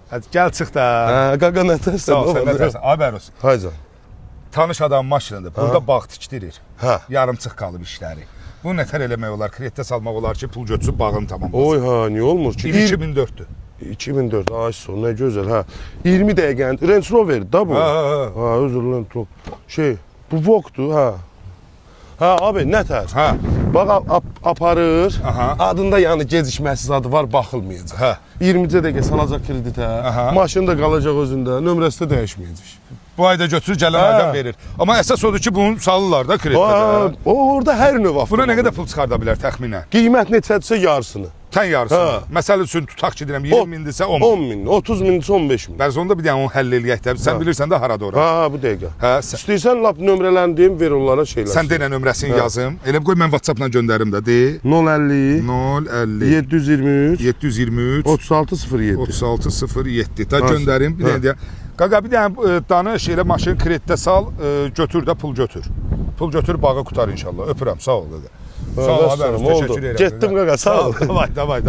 Hadi gəl çıx da. Hə, qaqa nətərsən? Sağ ol, sən nətərsən? Haber olsun. Hayca. Tanış adam maşınıdır. Burada bağ tikdirir. Hə. Yarımçıq qalıb işləri. Bunu nətər eləmək olar? Kreditə salmaq olar ki, pul götürsün, bağını tamamlasın. Oy ha, niyə olmur ki? 2004-dür. 2004, ay son, nə gözəl, hə. 20 dəqiqənin, Range Rover da bu. Ha, özür dilərim, bu Vogue-dur, hə. Hə, abi, nətər? Hə. Bax, aparır, Aha. adında yəni gecikməsiz adı var, baxılmayacaq. Hə. 20-cə dəqiqə salacaq kreditə, maşın da qalacaq özündə, nömrəsi də dəyişməyəcək. Bu ayda götürür, gələn aydan verir. Amma əsas odur ki, bunu salırlar da kreditdə. Orada hər növ avtomobil. Buna nə qədər pul çıxarda bilər təxminən? Qiymət neçədirsə yarısını. Tən yarısını. Məsəl üçün tutaq ki, deyirəm 20 mindirsə 10 min. 10 min, 30 mindirsə 15 min. Bəs onda bir dənə onu həll eləyək də. Sən bilirsən də harada ora. Ha, bu dəqiqə. Hə, İstəyirsən lap nömrələrini deyim, ver onlara şeylər. sən denə nömrəsini yazım. Elə qoy mən WhatsApp-la göndərim də, de. 050 050 723 723 3607. 3607. Da göndərim. Bir dənə deyə. Qaqa bir dənə danış, elə maşını kreditdə sal, götür də pul götür. Pul götür, bağı qutar inşallah. Öpürəm, sağ ol qaqa. Sağ ol, haber olsun. Teşekkür ederim. Getdim qaqa, sağ ol. Davay.